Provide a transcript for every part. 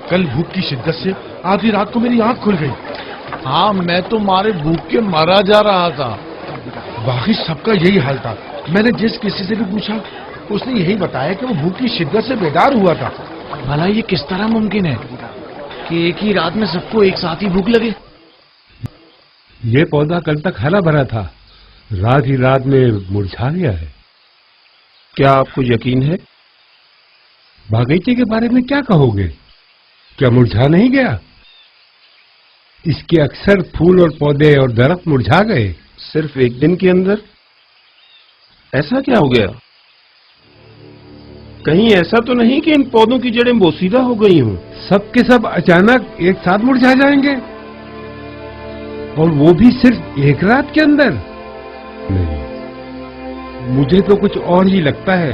کل بھوک کی شدت سے آدھی رات کو میری آنکھ کھل گئی. ہاں میں تو مارے بھوک کے مرا جا رہا تھا. باقی سب کا یہی حال تھا. میں نے جس کسی سے بھی پوچھا اس نے یہی بتایا کہ وہ بھوک کی شدت سے بیدار ہوا تھا. بھلا یہ کس طرح ممکن ہے کہ ایک ہی رات میں سب کو ایک ساتھ ہی بھوک لگے؟ یہ پودا کل تک ہرا بھرا تھا، رات ہی رات میں مرجھا گیا ہے. کیا آپ کو یقین ہے؟ باغیچے کے بارے میں کیا کہو گے؟ کیا مرجھا نہیں گیا؟ اس کے اکثر پھول اور پودے اور درخت مرجھا گئے. صرف ایک دن کے اندر؟ ایسا کیا ہو گیا؟ کہیں ایسا تو نہیں کہ ان پودوں کی جڑیں بوسیدہ ہو گئی ہوں؟ سب کے سب اچانک ایک ساتھ مرجھا جائیں گے، اور وہ بھی صرف ایک رات کے اندر؟ نہیں، مجھے تو کچھ اور ہی لگتا ہے.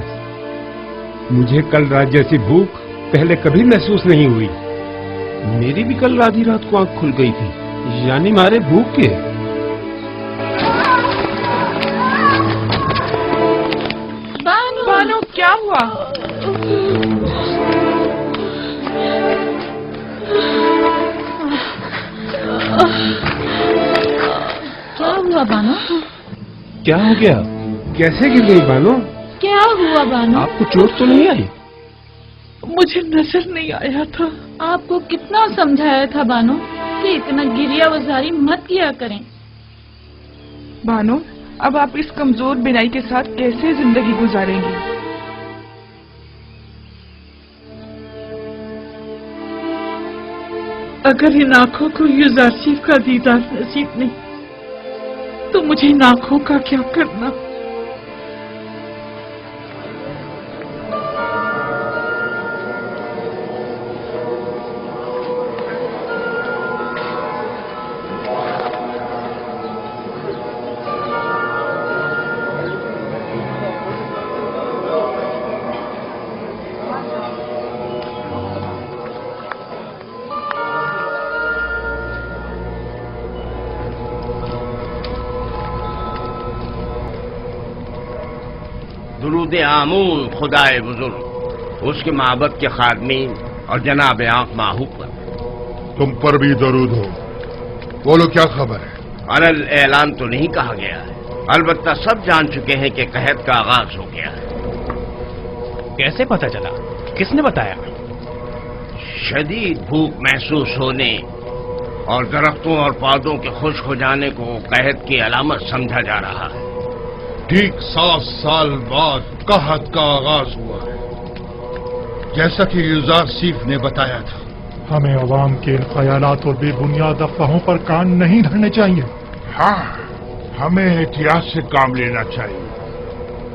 مجھے کل رات جیسی بھوک پہلے کبھی محسوس نہیں ہوئی. میری بھی کل آدھی رات کو آنکھ کھل گئی تھی، یعنی مارے بھوک کے. بانو کیا ہوا؟ کیا ہوا بانو؟ کیا ہو گیا؟ کیسے گر گئی بانو؟ کیا ہوا بانو؟ آپ کو چوٹ تو نہیں آئی؟ مجھے نظر نہیں آیا تھا. آپ کو کتنا سمجھایا تھا بانو کہ اتنا گریا وزاری مت کیا کریں. بانو اب آپ اس کمزور بینائی کے ساتھ کیسے زندگی گزاریں گی؟ اگر ان آنکھوں کو یوزارسیف کا دیدار نصیب نہیں تو مجھے ان آنکھوں کا کیا کرنا؟ درود آمون خدائے بزرگ، اس کے معبد کے خادمین اور جناب آنکھ ماہو پر. تم پر بھی درود ہو. بولو کیا خبر ہے؟ علل اعلان تو نہیں کہا گیا ہے، البتہ سب جان چکے ہیں کہ قحط کا آغاز ہو گیا ہے. کیسے پتہ چلا؟ کس نے بتایا؟ شدید بھوک محسوس ہونے اور درختوں اور پودوں کے خشک ہو جانے کو قحط کی علامت سمجھا جا رہا ہے. ٹھیک 7 سال بعد قحط کا آغاز ہوا ہے، جیسا کہ یوزارسیف نے بتایا تھا. ہمیں عوام کے ان خیالات اور بے بنیاد افواہوں پر کان نہیں دھرنے چاہیے. ہاں، ہمیں احتیاط سے کام لینا چاہیے.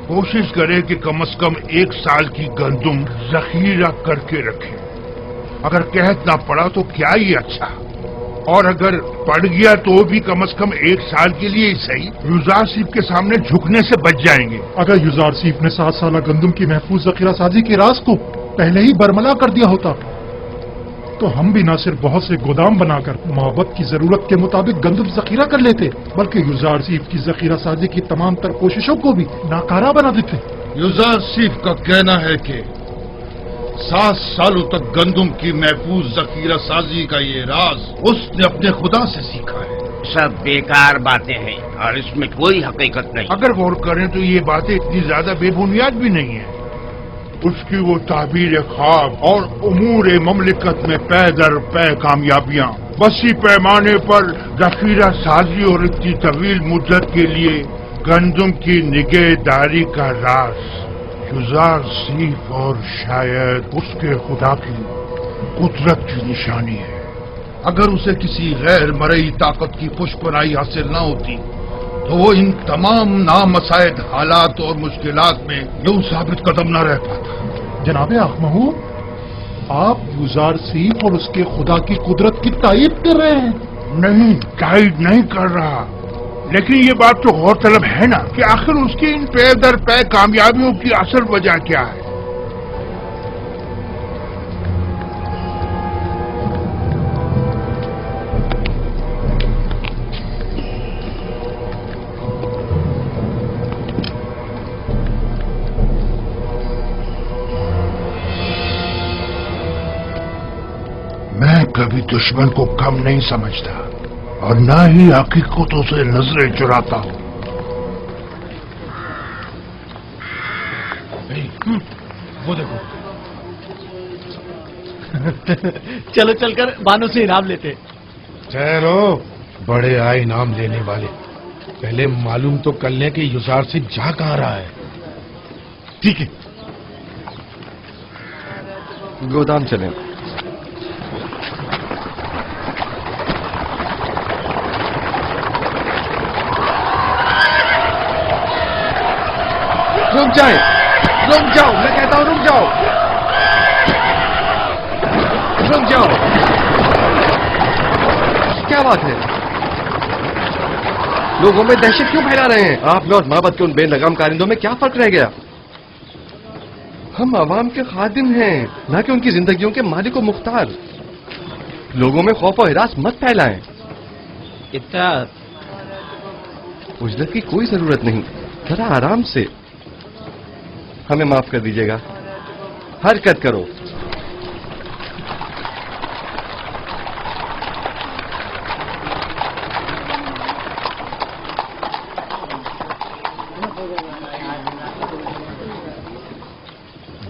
کوشش کریں کہ کم از کم 1 سال کی گندم ذخیرہ کر کے رکھیں. اگر قحط نہ پڑا تو کیا ہی اچھا، اور اگر پڑ گیا تو بھی کم از کم 1 سال کے لیے ہی صحیح یوزارسیف کے سامنے جھکنے سے بچ جائیں گے. اگر یوزارسیف نے 7 سالہ گندم کی محفوظ ذخیرہ سازی کے راز کو پہلے ہی برملا کر دیا ہوتا تو ہم بھی نہ صرف بہت سے گودام بنا کر معبد کی ضرورت کے مطابق گندم ذخیرہ کر لیتے، بلکہ یوزارسیف کی ذخیرہ سازی کی تمام تر کوششوں کو بھی ناکارہ بنا دیتے. یوزارسیف کا کہنا ہے کہ 7 سالوں تک گندم کی محفوظ ذخیرہ سازی کا یہ راز اس نے اپنے خدا سے سیکھا ہے. سب بیکار باتیں ہیں اور اس میں کوئی حقیقت نہیں. اگر غور کریں تو یہ باتیں اتنی زیادہ بے بنیاد بھی نہیں ہیں. اس کی وہ تعبیر خواب اور امور مملکت میں پے در پے کامیابیاں، وسیع پیمانے پر ذخیرہ سازی اور اتنی طویل مدت کے لیے گندم کی نگہداری کا راز یوزارسیف اور شاید اس کے خدا کی قدرت کی نشانی ہے. اگر اسے کسی غیر مرئی طاقت کی پشپنائی حاصل نہ ہوتی تو وہ ان تمام نامساعد حالات اور مشکلات میں یوں ثابت قدم نہ رہ پاتا. جناب آخمہو، آپ یوزارسیف اور اس کے خدا کی قدرت کی تائید کر رہے ہیں؟ نہیں، تائید نہیں کر رہا، لیکن یہ بات تو غور طلب ہے نا کہ آخر اس کی ان پے در پے کامیابیوں کی اصل وجہ کیا ہے. कभी दुश्मन को कम नहीं समझता और ना ही हकीकतों से नजरें चुराता हूं। वो देखो। चलो चलकर बानो से इनाम लेते। ठहरो, बड़े आए इनाम लेने वाले, पहले मालूम तो कर लें कि युजार सिंह जा कहाँ रहा है। ठीक है, गोदाम चलें। रुक जाओ, मैं कहता हूं रुक जाओ। क्या बात है? लोगों में दहशत क्यों फैला रहे हैं? आप में और माबद के उन बेलगाम कारिंदों में क्या फर्क रह गया? हम आवाम के खादिम हैं, ना कि उनकी जिंदगियों के मालिक व मुख्तार। लोगों में खौफ और हिरास मत फैलाएं। इतना उजरत की कोई जरूरत नहीं, जरा आराम से। हमें माफ कर दीजिएगा, हरकत करो।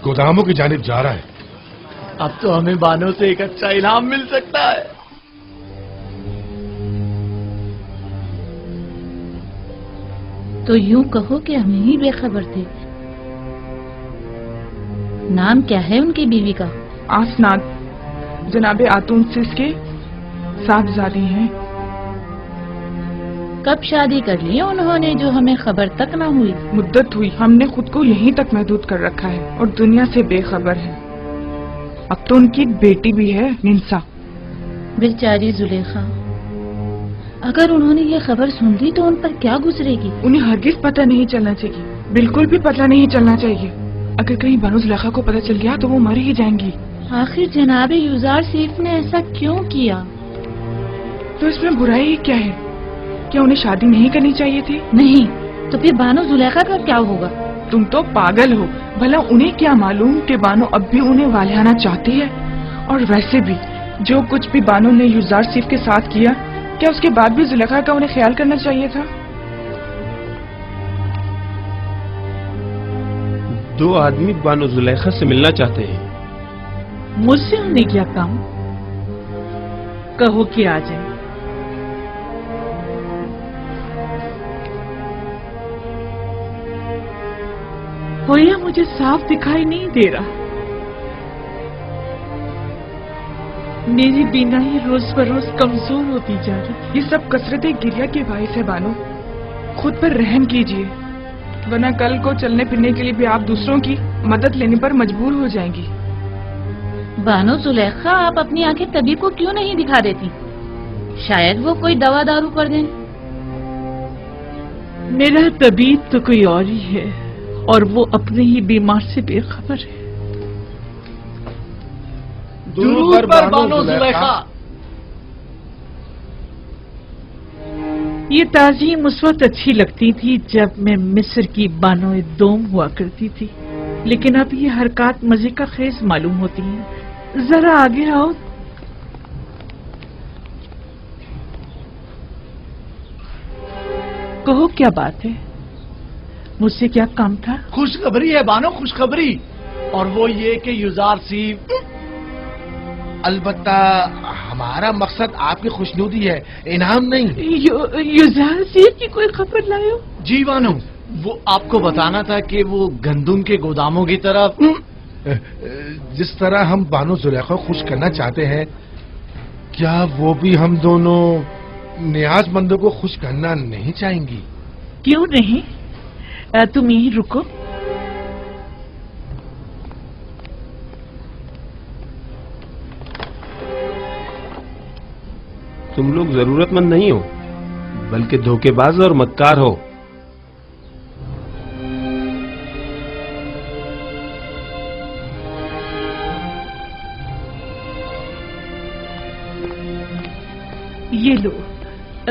गोदामों की जानिब जा रहा है। अब तो हमें बानो से एक अच्छा इनाम मिल सकता है। तो यूं कहो कि हम ही बेखबर थे। नाम क्या है उनकी बीवी का? आसनाद, जनाबे आतून सिस के साहबजादी हैं। कब शादी कर ली उन्होंने जो हमें खबर तक ना हुई? मुद्दत हुई, हमने खुद को यहीं तक महदूद कर रखा है और दुनिया से बेखबर है। अब तो उनकी एक बेटी भी है, निंसा। बेचारी जुलेखा, अगर उन्होंने ये खबर सुन ली तो उन पर क्या गुजरेगी? उन्हें हरगिज पता नहीं चलना चाहिए, बिल्कुल भी पता नहीं चलना चाहिए। अगर कहीं बानो जुलेखा को पता चल गया तो वो मर ही जाएंगी। आखिर जनाबे युजार सीफ ने ऐसा क्यों किया? तो इसमें बुराई ही क्या है? क्या उन्हें शादी नहीं करनी चाहिए थी? नहीं तो फिर बानो जुलेखा का क्या होगा? तुम तो पागल हो। भला उन्हें क्या मालूम कि बानो अब भी उन्हें वालियाना चाहती है? और वैसे भी जो कुछ भी बानो ने युजार सीफ के साथ किया, क्या उसके बाद भी जुलेखा का उन्हें ख्याल करना चाहिए था? दो आदमी बानो जुलेखा से मिलना चाहते हैं। मुझसे उन्हें क्या काम? कहो कि आ जाए। होया मुझे साफ दिखाई नहीं दे रहा। मेरी बीनाई रोज बरोज कमजोर होती जा रही। ये सब कसरतें गिरिया के बाइस है बानो। खुद पर रहम कीजिए, वरना कल को चलने फिरने के लिए भी आप दूसरों की मदद लेने पर मजबूर हो जाएंगी। बानो जुलेखा, आप अपनी आंखें तबीब को क्यों नहीं दिखा देती? शायद वो कोई दवा दारू कर दें। मेरा तबीब तो कोई और ही है और वो अपने ही बीमार से बेखबर है। दुरूद पर बानो जुलेखा। ये ताज़ीम उस वक्त अच्छी लगती थी जब मैं मिस्र की बानोए दोम हुआ करती थी, लेकिन अब ये हरकत मजे का खेज मालूम होती है। जरा आगे आओ। कहो क्या बात है? मुझसे क्या काम था? खुशखबरी है बानो, खुशखबरी। और वो ये कि युजार सीफ। अलबत्ता हमारा मकसद आपकी खुशनुदी है, इनाम नहीं। युजार सीफ की कोई खबर लाए हो? जी बानो, वो आपको बताना था कि वो गंदुम के गोदामों की तरफ। जिस तरह हम बानो जुलेखा को खुश करना चाहते हैं, क्या वो भी हम दोनों नियाजमंदों को खुश करना नहीं चाहेंगी? क्यों नहीं? तुम यहीं रुको। तुम लोग जरूरतमंद नहीं हो, बल्कि धोखेबाज और मक्कार हो। ये लो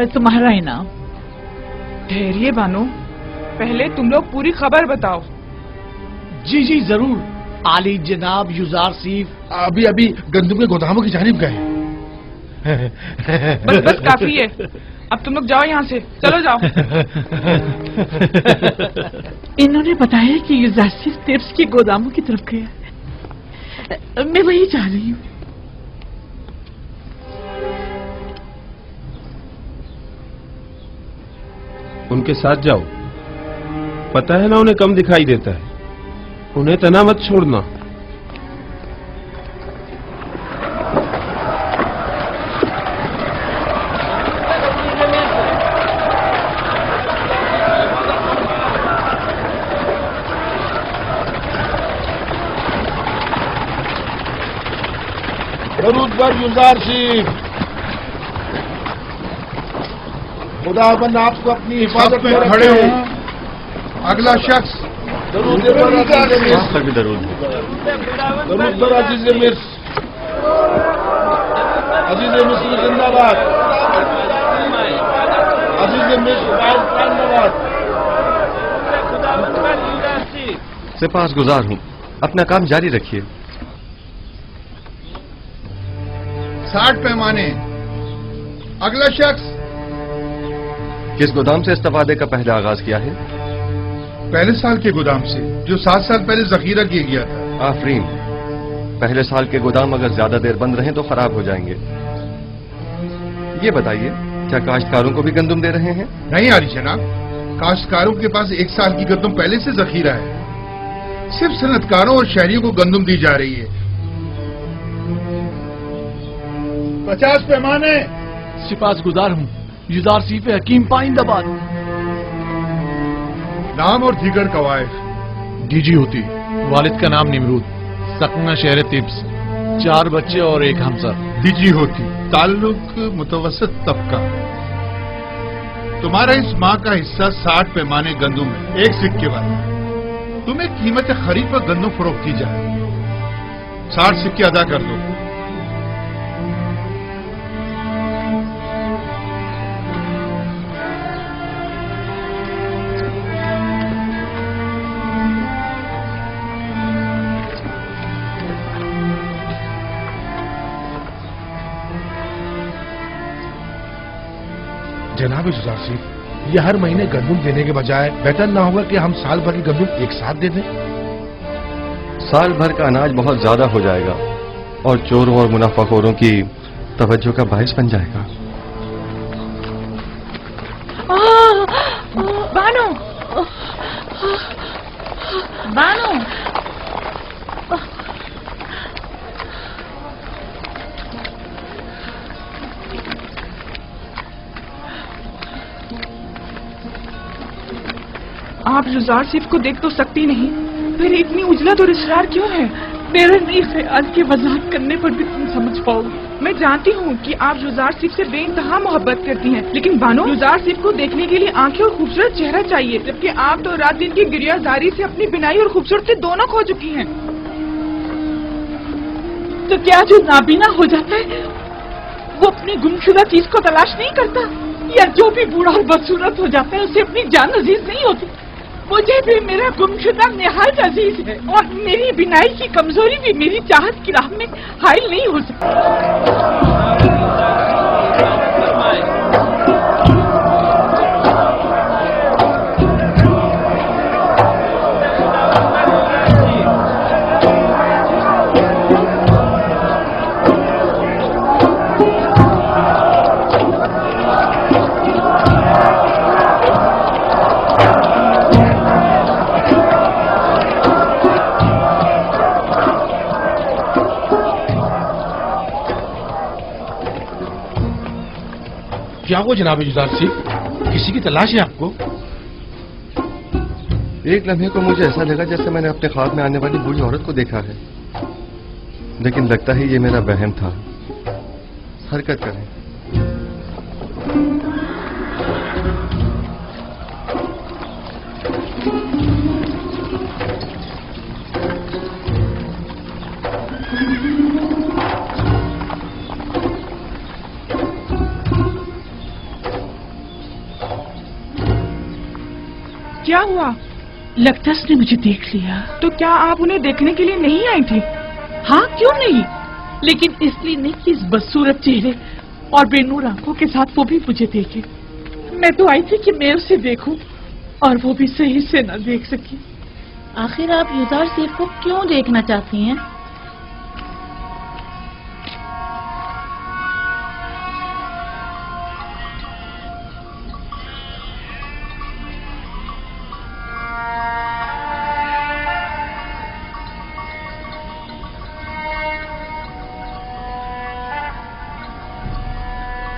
तुम्हारा इनाम। ठहरिए बानो, पहले तुम लोग पूरी खबर बताओ। जी जी जरूर। आली जनाब युजार सीफ अभी अभी गंदुम के गोदामों की जानिब गए। बस बस काफी है, अब तुम लोग जाओ यहाँ से, चलो जाओ। इन्होंने बताया कि युजासिर टिप्स के गोदामों की तरफ गया, मैं वही जा रही हूँ। उनके साथ जाओ, पता है ना उन्हें कम दिखाई देता है, उन्हें तना मत छोड़ना। दरूद पर युजारशिफ, खुदाबंद आपको अपनी हिफाजत में खड़े हो। अगला शख्स दरूद पर सभी दरूद दरूद पर अजीज मिर्स, अजीज मिस्र जिंदाबाद, अजीज मिस्र जिंदाबाद। सिपासगुजार हूँ, अपना काम जारी रखिए। 60 पैमाने। अगला शख्स किस गोदाम से इस्तेफादे का पहला आगाज किया है? पहले साल के गोदाम से, जो 7 साल पहले जखीरा किया गया था। आफरीन, पहले साल के गोदाम अगर ज्यादा देर बंद रहें तो खराब हो जाएंगे। ये बताइए, क्या काश्तकारों को भी गंदम दे रहे हैं? नहीं आली जनाब, काश्तकारों के पास 1 साल की गंदम पहले से जखीरा है। सिर्फ सनतकारों और शहरियों को गंदम दी जा रही है। 50 पैमाने। सिपासगुजार हूँ, युजारशिफ हकीम पाइंदाबाद। नाम और दीगर कवायद। डीजी होती, वालिद का नाम निमरूद, सकना शहर तिब्स, 4 बच्चे और 1 हमसर। डीजी होती, ताल्लुक मुतवसत तबका। तुम्हारा इस माह का हिस्सा 60 पैमाने गंदम है, 1 सिक्के वाला। तुम्हें कीमत खरीद पर गंदम फरोख्त की जाए, 60 सिक्के अदा कर दो। जनाब युजारशिफ, ये हर महीने गंदम देने के बजाय बेहतर ना होगा कि हम साल भर की गंदम एक साथ दे दें? साल भर का अनाज बहुत ज्यादा हो जाएगा और चोरों और मुनाफाखोरों की तवज्जो का बायस बन जाएगा। बानो, बानो, आप युजारशिफ को देख तो सकती नहीं, फिर इतनी उजलत और इसरार क्यों है? मेरा नहीं ख्याल कि वजाहत करने पर भी तुम समझ पाओगे। मैं जानती हूँ कि आप युजारशिफ से बेइंतहा मोहब्बत करती हैं, लेकिन बानो, युजारशिफ को देखने के लिए आंखें और खूबसूरत चेहरा चाहिए, जबकि आप तो रात दिन की गिरियाजारी से अपनी बिनाई और खूबसूरती दोनों खो चुकी हैं। तो क्या जो नाबीना हो जाता है वो अपनी गुमशुदा चीज को तलाश नहीं करता? या जो भी बूढ़ा और बदसूरत हो जाता है उसे अपनी जान अजीज नहीं होती? मुझे भी मेरा गुमशुदा निहायत अजीज है, और मेरी बिनाई की कमजोरी भी मेरी चाहत की राह में हाइल नहीं हो सकती। क्या वो जनाब युजारशिफ, किसी की तलाश है आपको? एक लम्हे को मुझे ऐसा लगा जैसे मैंने अपने ख्वाब में आने वाली बूढ़ी औरत को देखा है, लेकिन लगता है ये मेरा वहम था। हरकत करें। क्या हुआ? लगता उसने मुझे देख लिया। तो क्या आप उन्हें देखने के लिए नहीं आई थी? हाँ, क्यों नहीं, लेकिन इसलिए नहीं कि इस बदसूरत चेहरे और बेनूर आंखों के साथ वो भी मुझे देखे। मैं तो आई थी कि मैं उसे देखूं और वो भी सही से न देख सकी। आखिर आप युजार सेफ को क्यों देखना चाहती हैं?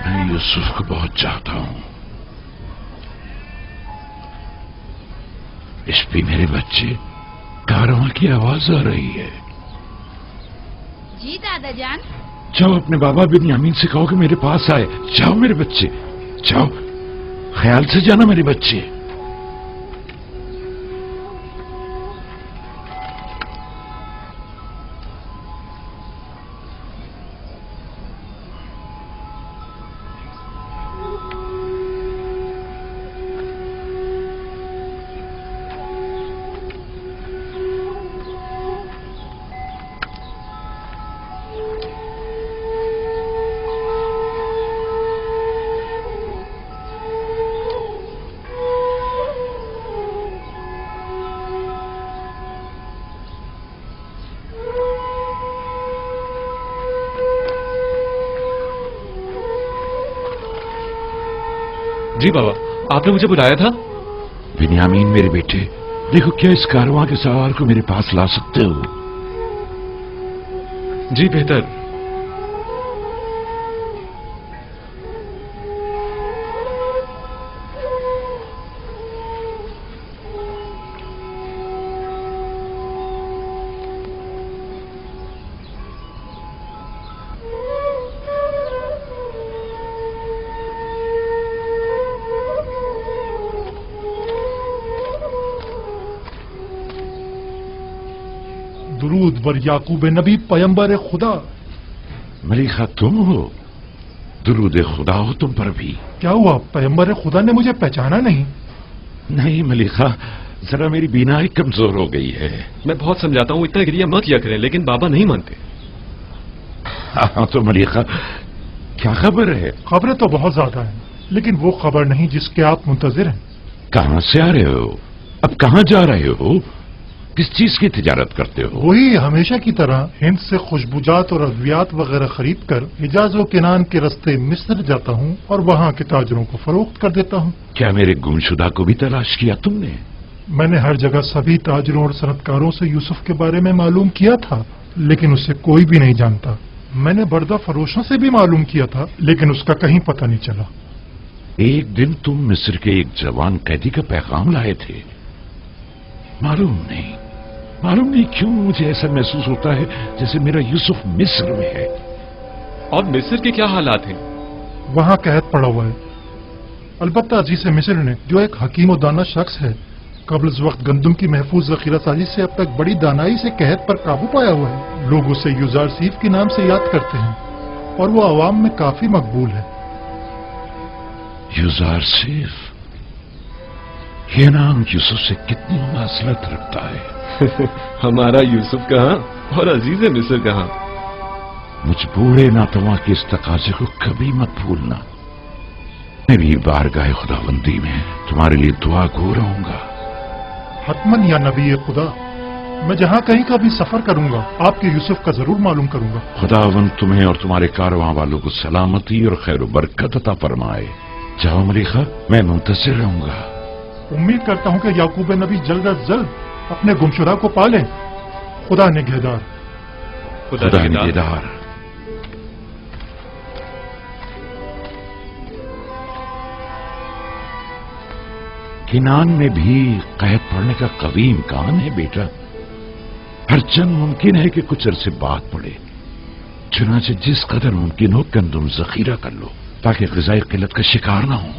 मैं यूसुफ को बहुत चाहता हूं। इस पे मेरे बच्चे, कारवां की आवाज आ रही है। जी दादा जान। जाओ अपने बाबा बिन्यामीन से कहो कि मेरे पास आए। जाओ मेरे बच्चे, जाओ, ख्याल से जाना मेरे बच्चे। जी बाबा, आपने मुझे बुलाया था? बिन्यामीन मेरे बेटे, देखो क्या इस कारवां के सवार को मेरे पास ला सकते हो? जी बेहतर। दुरूद बर याकूब नबी पैगंबर खुदा। मलिका तुम हो? दुरूद खुदा हो तुम पर भी। क्या हुआ, पैगंबर खुदा ने मुझे पहचाना नहीं? नहीं मलिका, जरा मेरी बीनाई कमजोर हो गई है। मैं बहुत समझाता हूँ इतना गिरिया मत किया करें, लेकिन बाबा नहीं मानते। हाँ तो मलिका, क्या खबर है? खबरें तो बहुत ज्यादा हैं, लेकिन वो खबर नहीं जिसके आप मुंतजिर हैं। कहाँ से आ रहे हो? अब कहाँ जा रहे हो? किस चीज की तिजारत करते हो? वही हमेशा की तरह हिंद से खुशबुजात और अद्वियात वगैरह खरीद कर हिजाज और किनान के रास्ते मिस्र जाता हूँ और वहाँ के ताजरों को फरोख्त कर देता हूँ। क्या मेरे गुमशुदा को भी तलाश किया तुमने? मैंने हर जगह सभी ताजरों और सनतकारों से यूसुफ के बारे में मालूम किया था, लेकिन उसे कोई भी नहीं जानता। मैंने बर्दा फरोशों से भी मालूम किया था, लेकिन उसका कहीं पता नहीं चला। एक दिन तुम मिस्र के एक जवान कैदी का पैगाम लाए थे। मालूम नहीं क्यों मुझे ऐसा महसूस होता है जैसे मेरा यूसुफ मिस्र में है। और मिस्र के क्या हालात हैं? वहां कैद पड़ा हुआ है। अलबत्ता अजीज मिस्र ने, जो एक हकीम और दाना शख्स है, कबल वक्त गंदम की महफूज जखीरा साजी से अब तक बड़ी दानाई से कहत पर काबू पाया हुआ है। लोग उसे युजार सीफ के नाम से याद करते हैं और वो आवाम में काफी मकबूल है। युजार सीफ, ये नाम यूसुफ से कितनी मुमासलत रखता है। हमारा यूसुफ कहाँ और अजीज मिस्र कहाँ? मुझ बूढ़े नातवा के इस तकाजे को कभी मत भूलना। मैं भी बारगाह खुदाबंदी में तुम्हारे लिए दुआ गो रहूंगा। हतमन या नबी खुदा, मैं जहाँ कहीं का भी सफर करूंगा आपके यूसुफ का जरूर मालूम करूंगा। खुदावंद तुम्हें और तुम्हारे कारवां वालों को सलामती और खैर बरकत अता फरमाए। जाओ मलिका, मैं मुंतज़िर रहूंगा। उम्मीद करता हूँ कि याकूब नबी जल्द अज जल्द अपने गुमशुदा को पाले। खुदा निगहदार। खुदा निगहदार। किनान में भी कैद पड़ने का कभी इम्कान है बेटा। हरचंद मुमकिन है कि कुछ अरसे बाद पड़े। चुनाचे जिस कदर मुमकिन हो गंदम जखीरा कर लो ताकि ग़िज़ाई किल्लत का शिकार ना हो।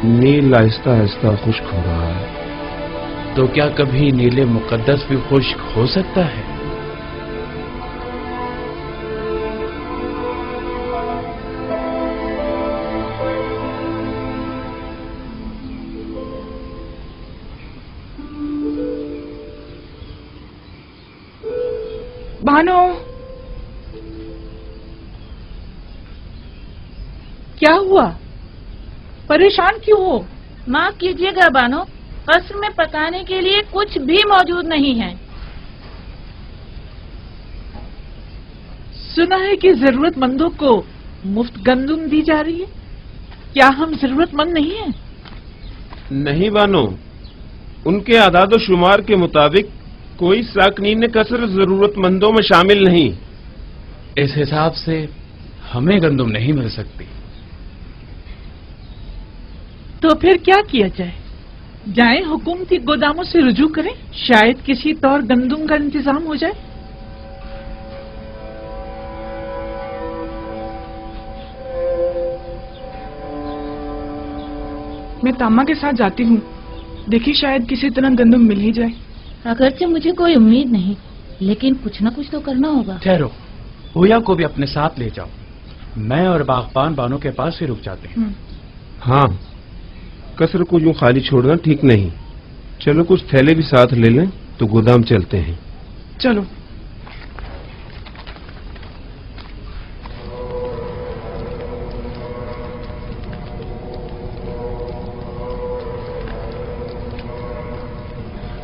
نیل آہستہ آہستہ خشک ہو رہا ہے. تو کیا کبھی نیل مقدس بھی خشک ہو سکتا ہے؟ بانو، کیا ہوا؟ پریشان کیوں ہو؟ معاف کیجیے گا بانو، قصر میں پکانے کے لیے کچھ بھی موجود نہیں ہے. سنا ہے کہ ضرورت مندوں کو مفت گندم دی جا رہی ہے. کیا ہم ضرورت مند نہیں ہیں؟ نہیں بانو، ان کے اعداد و شمار کے مطابق کوئی ساکنین قصر ضرورت مندوں میں شامل نہیں. اس حساب سے ہمیں گندم نہیں مل سکتی. تو پھر کیا کیا جائے؟ جائیں حکومتی گوداموں سے رجوع کریں، شاید کسی طور گندم کا انتظام ہو جائے. میں تاما کے ساتھ جاتی ہوں، دیکھی شاید کسی طرح گندم مل ہی جائے. اگرچہ مجھے کوئی امید نہیں، لیکن کچھ نہ کچھ تو کرنا ہوگا. ٹھہرو، ہویا کو بھی اپنے ساتھ لے جاؤ. میں اور باغبان بانو کے پاس ہی رک جاتے ہیں. ہاں، قصر کو یوں خالی چھوڑنا ٹھیک نہیں. چلو کچھ تھیلے بھی ساتھ لے لیں تو گودام چلتے ہیں. چلو.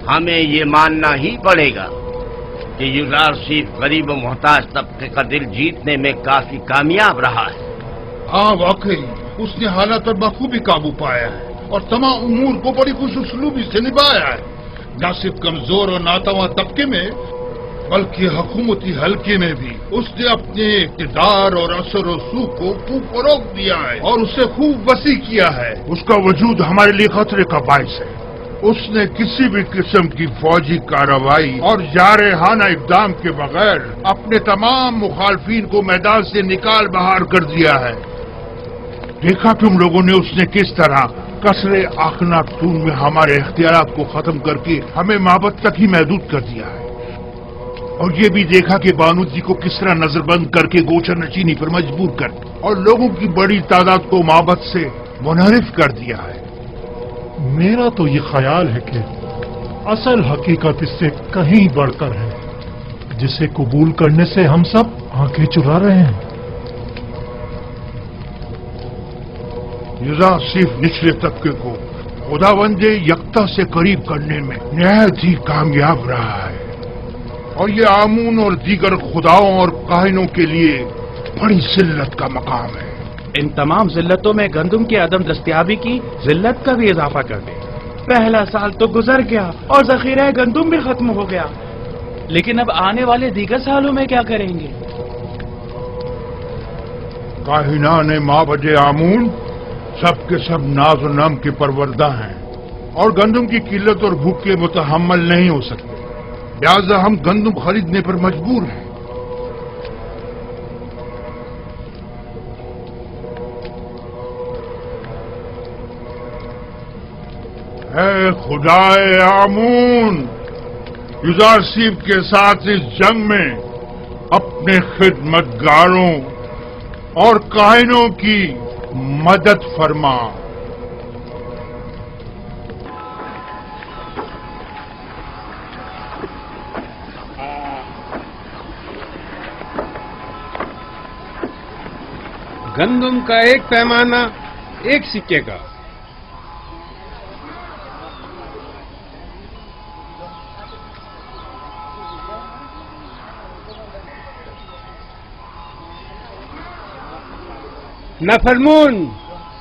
ہمیں یہ ماننا ہی پڑے گا کہ یوزارشیف غریب و محتاج طبقے کا دل جیتنے میں کافی کامیاب رہا ہے. ہاں واقعی اس نے حالات پر بخوبی قابو پایا ہے اور تمام امور کو بڑی خوش اسلوبی سے نبھایا ہے. نہ صرف کمزور اور ناتواں طبقے میں بلکہ حکومتی حلقے میں بھی اس نے اپنے اقتدار اور اثر و رسوخ کو خوب فروغ دیا ہے اور اسے خوب وسیع کیا ہے. اس کا وجود ہمارے لیے خطرے کا باعث ہے. اس نے کسی بھی قسم کی فوجی کارروائی اور جارحانہ اقدام کے بغیر اپنے تمام مخالفین کو میدان سے نکال باہر کر دیا ہے. دیکھا تم لوگوں نے اس نے کس طرح قصر آخناتون میں ہمارے اختیارات کو ختم کر کے ہمیں معبد تک ہی محدود کر دیا ہے. اور یہ بھی دیکھا کہ بانو جی کو کس طرح نظر بند کر کے گوچر نشینی پر مجبور کر اور لوگوں کی بڑی تعداد کو معبد سے منحرف کر دیا ہے. میرا تو یہ خیال ہے کہ اصل حقیقت اس سے کہیں بڑھ کر ہے، جسے قبول کرنے سے ہم سب آنکھیں چرا رہے ہیں. یوزارشیف نچلے طبقے کو خداوند یکتا سے قریب کرنے میں نہایت ہی کامیاب رہا ہے اور یہ آمون اور دیگر خداؤں اور کاہنوں کے لیے بڑی ذلت کا مقام ہے. ان تمام ذلتوں میں گندم کی عدم دستیابی کی ذلت کا بھی اضافہ کر دیں. پہلا سال تو گزر گیا اور ذخیرہ گندم بھی ختم ہو گیا، لیکن اب آنے والے دیگر سالوں میں کیا کریں گے؟ کاہنان معبد آمون سب کے سب ناز و نم کے پروردہ ہیں اور گندم کی قلت اور بھوک کے متحمل نہیں ہو سکتے، لہذا ہم گندم خریدنے پر مجبور ہیں. اے خدائے آمون، یوزارشیف کے ساتھ اس جنگ میں اپنے خدمتگاروں اور کاہنوں کی مدد فرما. گندم کا ایک پیمانہ 1 سکے کا.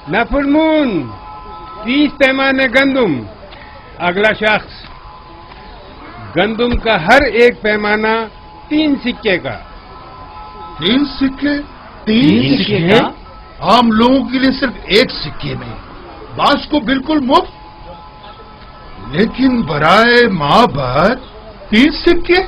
نفرمون 30 پیمانے گندم. اگلا شخص، گندم کا ہر ایک پیمانہ 3 سکے کا. 3 سکے؟ 3 سکے؟ عام لوگوں کے لیے صرف 1 سکے میں، بعض کو بالکل مفت. لیکن برائے معبد 3 سکے؟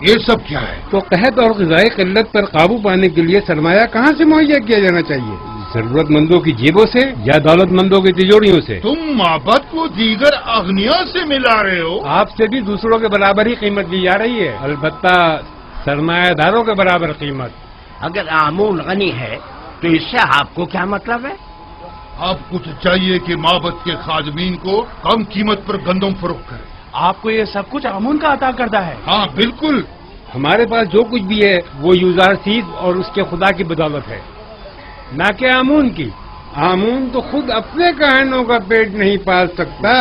یہ سب کیا ہے؟ تو قحط اور غذائی قلت پر قابو پانے کے لیے سرمایہ کہاں سے مہیا کیا جانا چاہیے؟ जरूरत मंदों की जेबों से या दौलतमंदों की तिजोरियों से? तुम माबद को दीगर अग्निया से मिला रहे हो। आपसे भी दूसरों के बराबर ही कीमत दी जा रही है, अलबत्ता सरमायादारों के बराबर कीमत। अगर आमून गनी है तो इससे आपको क्या मतलब है? आपको तो चाहिए कि माबद के खादमीन को कम कीमत पर गंदम फरोख्त करें। आपको ये सब कुछ अमून का अता करता है? हाँ बिल्कुल। हमारे पास जो कुछ भी है वो यूजारसीस और उसके खुदा की बदौलत है, ना कि आमून की। आमून तो खुद अपने कहनों का पेट नहीं पाल सकता।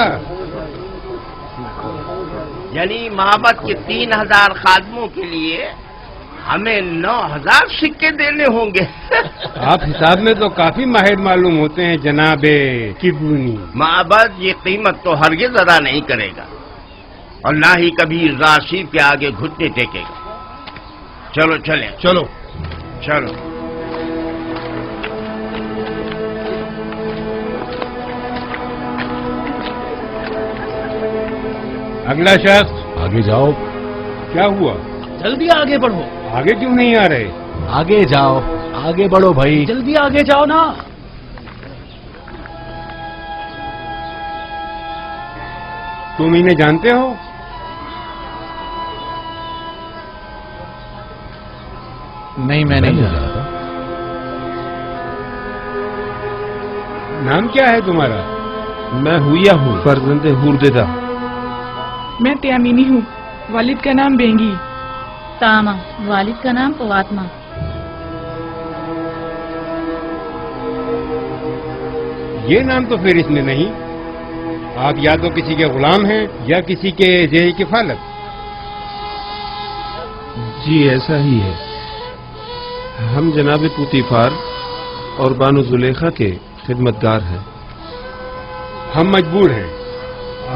यानी माबद के 3000 खादमों के लिए हमें 9000 सिक्के देने होंगे। आप हिसाब में तो काफी माहिर मालूम होते हैं जनाबे किबूनी। माबद ये कीमत तो हरगिज अदा नहीं करेगा और ना ही कभी राशिद के आगे घुटने टेकेगा। चलो चलें। चलो चलो। अगला शख्स। आगे जाओ। क्या हुआ? जल्दी आगे बढ़ो। आगे क्यों नहीं आ रहे? आगे जाओ, आगे बढ़ो भाई। जल्दी आगे जाओ ना। तुम इन्हें जानते हो? नहीं, मैं नहीं जानता। नाम क्या है तुम्हारा? मैं हुआ हूँ, फर्जंदे हुरदेदा। मैं त्यामीनी हूँ, वालिद का नाम बेंगी। तामा, वालिद का नाम पवात्मा। ये नाम तो फिर इसमें नहीं। आप या तो किसी के गुलाम हैं या किसी के जेर किफालत। जी ऐसा ही है। हम जनाब पुतीफार और बानो जुलेखा के खिदमतगार हैं। हम मजबूर हैं।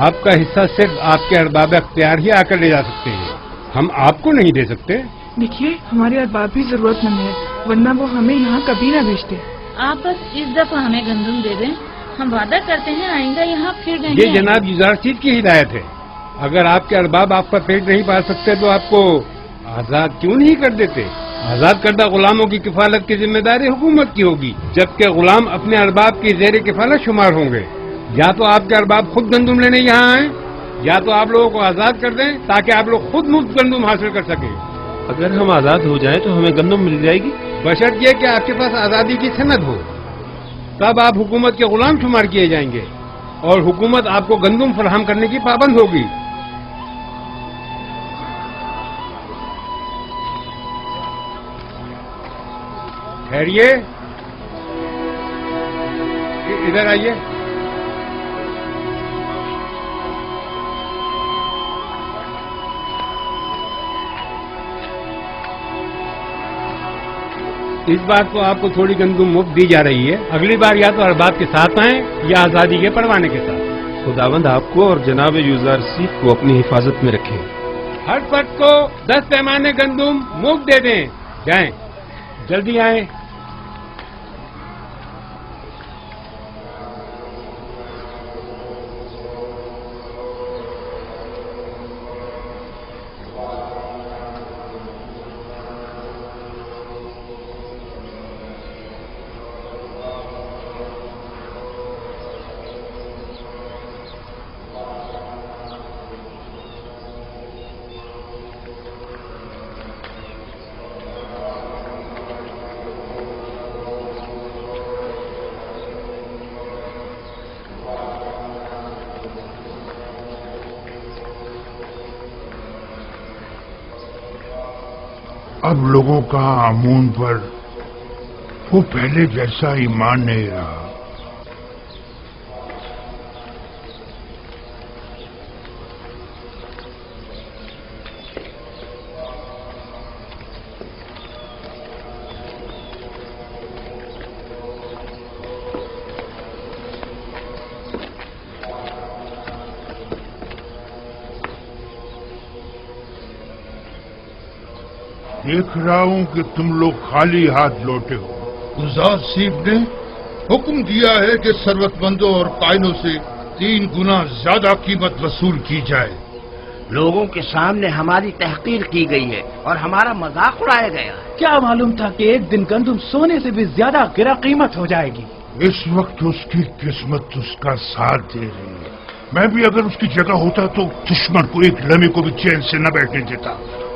आपका हिस्सा सिर्फ आपके अरबाब अख्तियार ही आकर ले जा सकते हैं, हम आपको नहीं दे सकते। देखिए, हमारे अरबाब भी जरूरतमंद है, वरना वो हमें यहाँ कभी न भेजते। आप बस इस दफा हमें गंदम दे दें, हम वादा करते हैं आइंदा यहाँ फिर देंगे। ये जनाब यूजारसीस की हिदायत है। अगर आपके अरबाब आपका पेट नहीं पाल सकते तो आपको आजाद क्यों नहीं कर देते? आजाद करदा गुलामों की किफालत की जिम्मेदारी हुकूमत की होगी, जबकि गुलाम अपने अरबाब की जेर किफालत शुमार होंगे। या तो आपके अरबाब खुद गंदम लेने यहाँ आए, या तो आप लोगों को आजाद कर दें ताकि आप लोग खुद मुफ्त गंदम हासिल कर सकें। अगर हम आजाद हो जाएं तो हमें गंदम मिल जाएगी, बशर्त ये कि आपके पास आजादी की सनद हो। तब आप हुकूमत के गुलाम शुमार किए जाएंगे और हुकूमत आपको गंदम फराहम करने की पाबंद होगी। ठहरिए, इधर आइए। इस बार तो आपको थोड़ी गंदम मुफ्त दी जा रही है। अगली बार या तो अरबाब के साथ आएं या आजादी के परवाने के साथ। खुदावंद आपको और जनाब यूजारसीस को अपनी हिफाजत में रखें। हर फर्द को 10 पैमाने गंदम मुफ्त दे दें। जाएं, जल्दी आएं। अब लोगों का आमून पर वो पहले जैसा ईमान नहीं रहा। देख रहा हूं कि तुम लोग खाली हाथ लौटे हो। गुजार सीब ने हुक्म दिया है कि जरूरतमंदों और कायनों से 3 गुना ज्यादा कीमत वसूल की जाए। لوگوں کے سامنے ہماری تحقیر کی گئی ہے اور ہمارا مذاق اڑایا گیا ہے۔ کیا معلوم تھا کہ ایک دن گندم سونے سے بھی زیادہ گرا قیمت ہو جائے گی؟ اس وقت اس کی قسمت اس کا ساتھ دے رہی ہے۔ میں بھی اگر اس کی جگہ ہوتا تو دشمن کو ایک لمحے کو بھی چین سے نہ بیٹھنے دیتا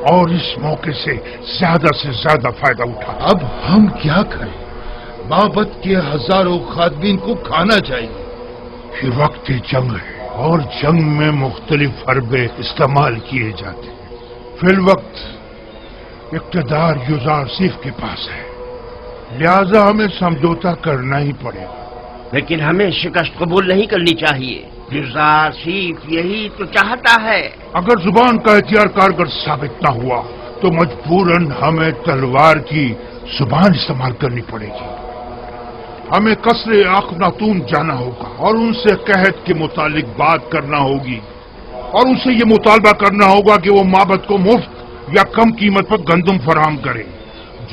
اور اس موقع سے زیادہ فائدہ اٹھا۔ اب ہم کیا کریں؟ بابت کے ہزاروں خادمین کو کھانا چاہیے۔ یہ وقت جنگ ہے اور جنگ میں مختلف حربے استعمال کیے جاتے ہیں۔ فی الوقت اقتدار یوزارسیف کے پاس ہے، لہذا ہمیں سمجھوتا کرنا ہی پڑے گا۔ لیکن ہمیں شکست قبول نہیں کرنی چاہیے، یوزارسیف یہی تو چاہتا ہے۔ اگر زبان کا اختیار کارگر ثابت نہ ہوا تو مجبوراً ہمیں تلوار کی زبان استعمال کرنی پڑے گی۔ ہمیں قصر اخناتون جانا ہوگا اور ان سے قحط کے متعلق بات کرنا ہوگی اور ان سے یہ مطالبہ کرنا ہوگا کہ وہ معبد کو مفت یا کم قیمت پر گندم فراہم کریں۔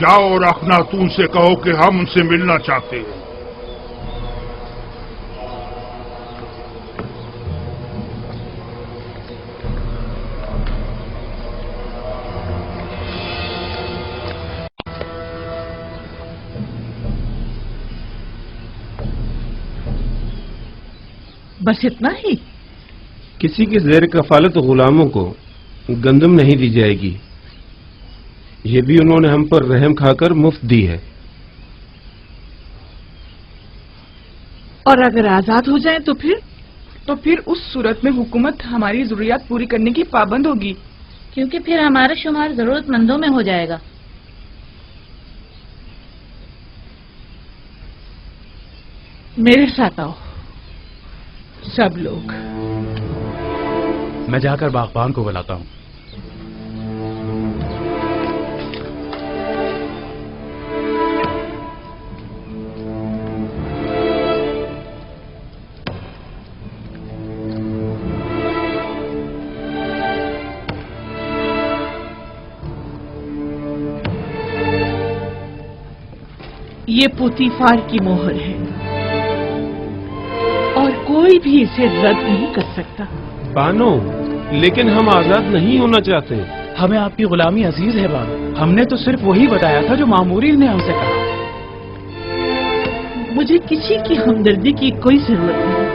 جاؤ اور اخناتون سے کہو کہ ہم ان سے ملنا چاہتے ہیں۔ بس اتنا ہی؟ کسی کے زیر کفالت غلاموں کو گندم نہیں دی جائے گی، یہ بھی انہوں نے ہم پر رحم کھا کر مفت دی ہے۔ اور اگر آزاد ہو جائیں تو پھر اس صورت میں حکومت ہماری ضروریات پوری کرنے کی پابند ہوگی، کیونکہ پھر ہمارا شمار ضرورت مندوں میں ہو جائے گا۔ میرے ساتھ آؤ سب لوگ۔ میں جا کر باغبان کو بلاتا ہوں۔ یہ پوتیفار کی مہر ہے اور کوئی بھی اسے رد نہیں کر سکتا۔ بانو، لیکن ہم آزاد نہیں ہونا چاہتے۔ ہمیں آپ کی غلامی عزیز ہے بانو، ہم نے تو صرف وہی بتایا تھا جو مامورین نے ہم سے کہا۔ مجھے کسی کی ہمدردی کی کوئی ضرورت نہیں،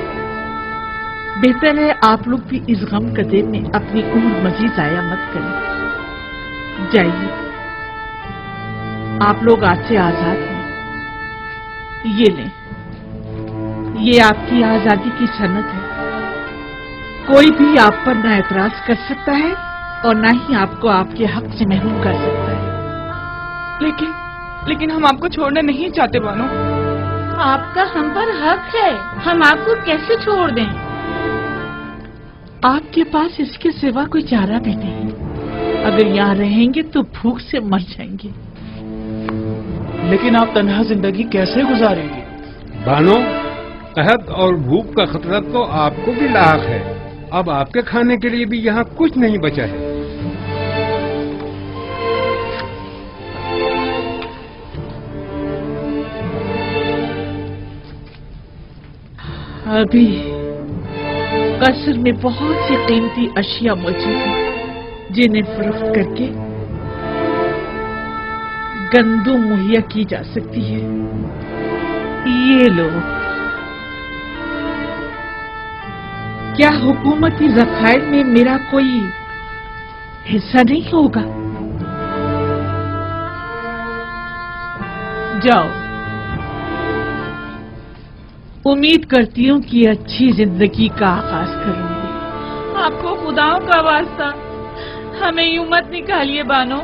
بہتر ہے آپ لوگ بھی اس غم قدے میں اپنی عمر مزید ضائع مت کریں۔ جائیے، آپ لوگ آج سے آزاد ہیں۔ یہ لیں، یہ آپ کی آزادی کی سند ہے۔ کوئی بھی آپ پر نہ اعتراض کر سکتا ہے اور نہ ہی آپ کو آپ کے حق سے محروم کر سکتا ہے۔ لیکن ہم آپ کو چھوڑنا نہیں چاہتے بانو۔ آپ کا ہم پر حق ہے، ہم آپ کو کیسے چھوڑ دیں؟ آپ کے پاس اس کے سوا کوئی چارہ بھی نہیں۔ اگر یہاں رہیں گے تو بھوک سے مر جائیں گے۔ لیکن آپ تنہا زندگی کیسے گزاریں گے؟ بانو، قحط اور بھوک کا خطرہ تو آپ کو بھی لاحق ہے۔ اب آپ کے کھانے کے لیے بھی یہاں کچھ نہیں بچا ہے۔ ابھی قصر میں بہت سی قیمتی اشیاء موجود ہیں جنہیں فروخت کر کے گندم مہیا کی جا سکتی ہے۔ یہ لو، کیا حکومتی ذخائر میں میرا کوئی حصہ نہیں ہوگا؟ جاؤ، امید کرتی ہوں کہ اچھی زندگی کا آغاز کروں گی۔ آپ کو خداؤں کا واسطہ ہمیں یوں مت نکالیے بانو۔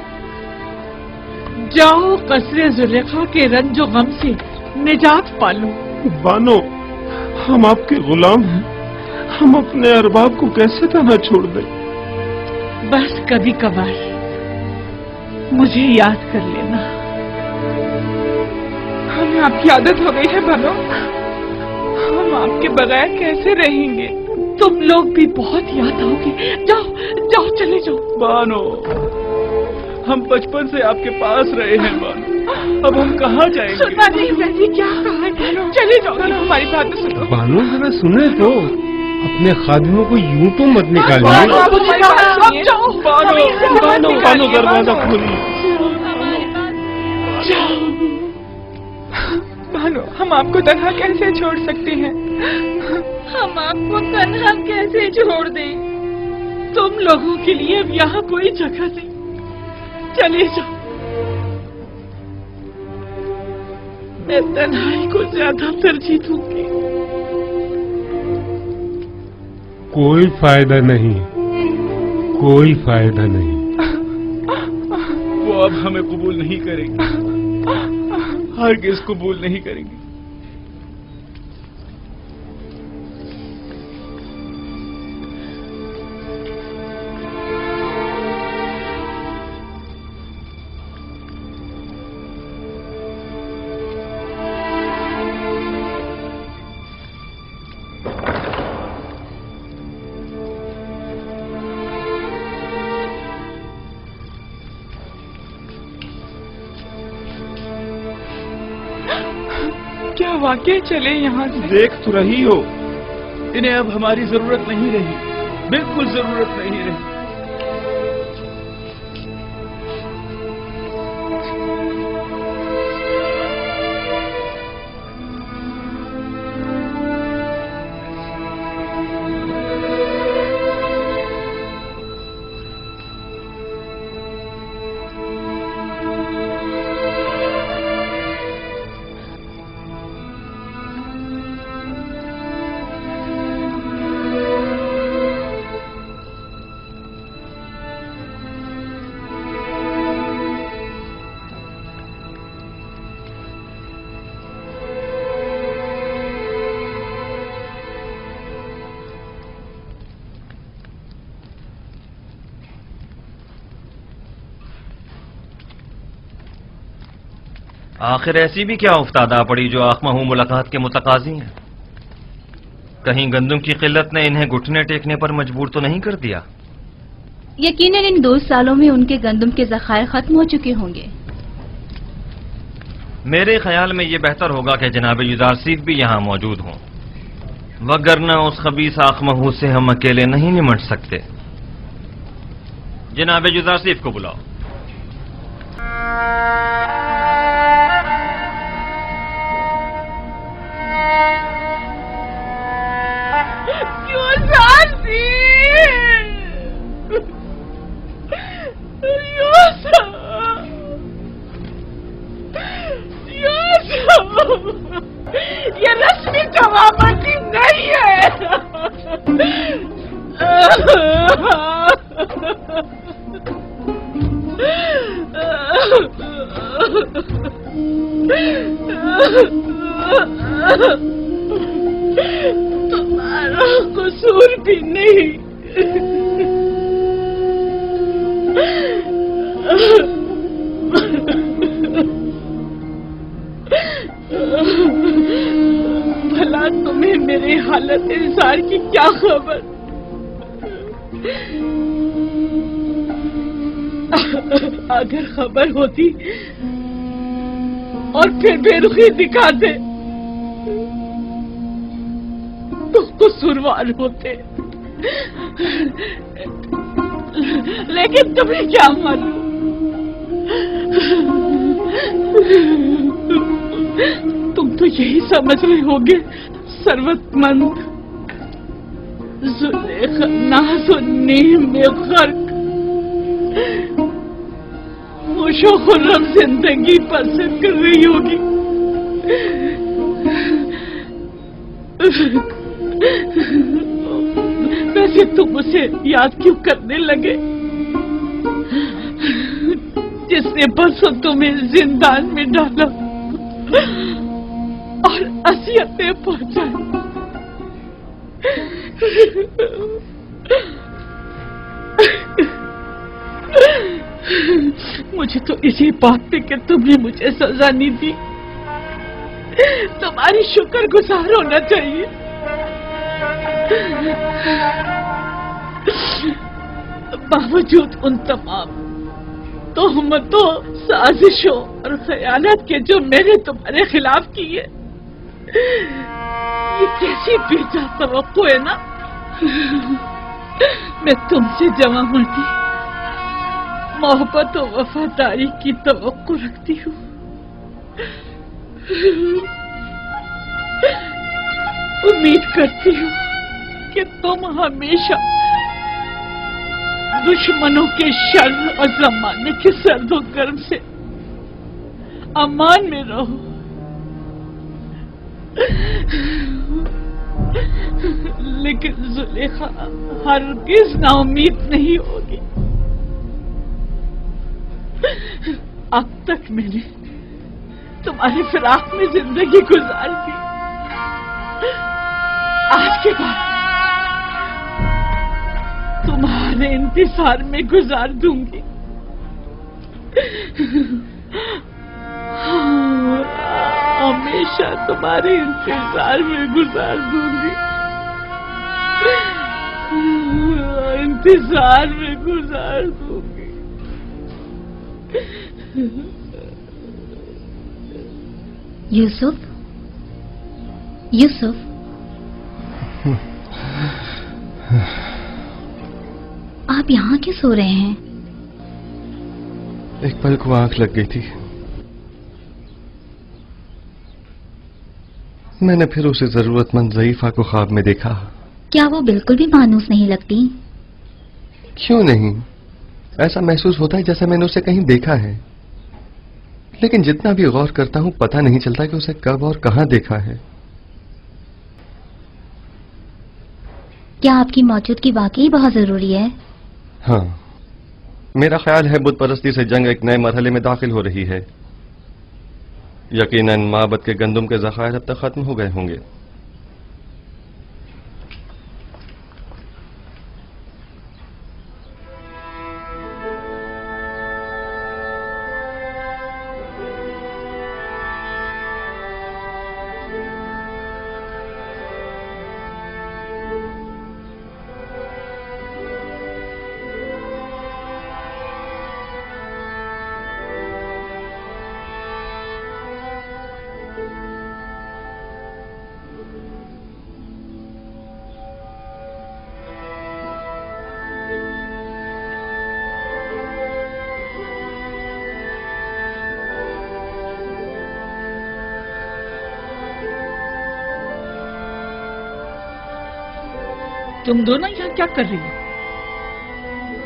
جاؤ، قصر زلیخا کے رنج و غم سے نجات پالو۔ بانو، ہم آپ کے غلام ہیں، ہم اپنے ارباب کو کیسے تنہا چھوڑ دیں؟ بس کبھی کبھار مجھے یاد کر لینا۔ ہمیں آپ کی عادت ہو گئی ہے بانو، ہم آپ کے بغیر کیسے رہیں گے؟ تم لوگ بھی بہت یاد آؤگے۔ جاؤ جاؤ، چلے جاؤ۔ بانو، ہم بچپن سے آپ کے پاس رہے ہیں بانو، اب ہم کہاں جائیں گے؟ سننا نہیں میں نے کیا کہا ہے؟ چلے جاؤ، ہماری بات تو سنو۔ بانو ذرا سنیں تو، اپنے خادموں کو یوں تو مت نکالیے۔ بانو، مجھے बानो दरवाजा खोलिए। भानु, हम आपको तन्हा कैसे छोड़ सकते हैं? हम आपको तन्हा कैसे छोड़ दें? तुम लोगों के लिए अब यहाँ कोई जगह नहीं, चले जाओ। मैं तन्हाई को ज्यादा तरजीह दूंगी। कोई फायदा नहीं, कोई फायदा नहीं। वो अब हमें कबूल नहीं करेंगे, हरगिज़ कबूल नहीं करेंगे। क्या वाकई चले यहाँ से? देख तो रही हो, इन्हें अब हमारी जरूरत नहीं रही, बिल्कुल जरूरत नहीं रही। आखिर ऐसी भी क्या उफ्तादा पड़ी जो आखमहू मुलाकात के मुतकाजी हैं? कहीं गंदम की किल्लत ने इन्हें घुटने टेकने पर मजबूर तो नहीं कर दिया? यकीनन इन 2 सालों में उनके गंदम के ज़खायर खत्म हो चुके होंगे। मेरे ख्याल में ये बेहतर होगा कि जनाब युदारसीफ भी यहाँ मौजूद हों, वगरना उस खबीस आखमहू से हम अकेले नहीं निमट सकते। जनाब युदारसीफ को बुलाओ। ये रस्मी जवाबंदी नहीं है। तुम्हारा कसूर भी नहीं। भला तुम्हें मेरी हालत इंसान की क्या खबर? अगर खबर होती और फिर बेरुखी दिखाते तो कसूरवार होते, लेकिन तुम्हें क्या मालूम? तुम तो यही समझ रहे होगे सरवतमंद जुलेखा नाज़ो नीम में गर्क खुशो खुर्रम जिंदगी बसर कर रही होगी। वैसे तुम उसे याद क्यों करने लगे जिसने परसों तुम्हें जिंदान में डाला और असियतें पहुंचाई? मुझे तो इसी बात पे कि तुमने मुझे सजा नहीं दी तुम्हारी शुक्रगुजार होना चाहिए। बावजूद उन तमाम तोहमतों, साजिशों और खयानत के जो मैंने तुम्हारे खिलाफ की है, ये कैसी बेजा तवक्को है ना। मैं तुमसे जमा मर्दी मोहब्बत और वफादारी की तवक्को रखती हूँ। उम्मीद करती हूँ कि तुम हमेशा दुश्मनों के शर और जमाने के सर्दो गर्म से अमान में रहो। लेकिन जुलेखा हरगिज नाउम्मीद नहीं होगी। अब तक मैंने तुम्हारे फिराक में जिंदगी गुजारी थी, आज के बाद तुम्हारे इंतजार में गुजार दूंगी। हमेशा तुम्हारे इंतजार में गुजार दूंगी, इंतजार में गुजार दूंगी। यूसुफ, यूसुफ, आप यहाँ क्यों सो रहे हैं? एक पल को आंख लग गई थी। मैंने फिर उसे जरूरतमंद ज़ईफा को ख्वाब में देखा। क्या वो बिल्कुल भी मानूस नहीं लगती? क्यों नहीं, ऐसा महसूस होता है जैसे मैंने उसे कहीं देखा है, लेकिन जितना भी गौर करता हूं पता नहीं चलता कि उसे कब और कहां देखा है। क्या आपकी मौजूदगी वाकई बहुत जरूरी है? हाँ, मेरा ख्याल है बुत परस्ती से जंग एक नए मरहले में दाखिल हो रही है। यकीनन माबद के गंदुम के ज़खायर अब तक खत्म हो गए होंगे। तुम दोनों यहाँ क्या कर रही हो?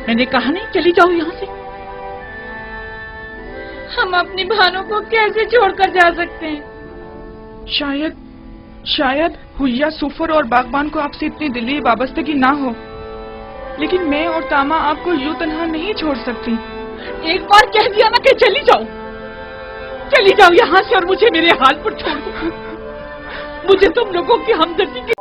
मैंने कहा नहीं चली जाओ यहाँ से। हम अपनी बहनों को कैसे छोड़कर जा सकते हैं? शायद हुलिया, सुफर और बागबान को आपसे इतनी दिली वाबस्तगी ना हो, लेकिन मैं और तामा आपको यूं तन्हा नहीं छोड़ सकती। एक बार कह दिया ना कि चली जाओ यहाँ से और मुझे मेरे हाल पर छोड़ दो। मुझे तुम लोगों की हमदर्दी की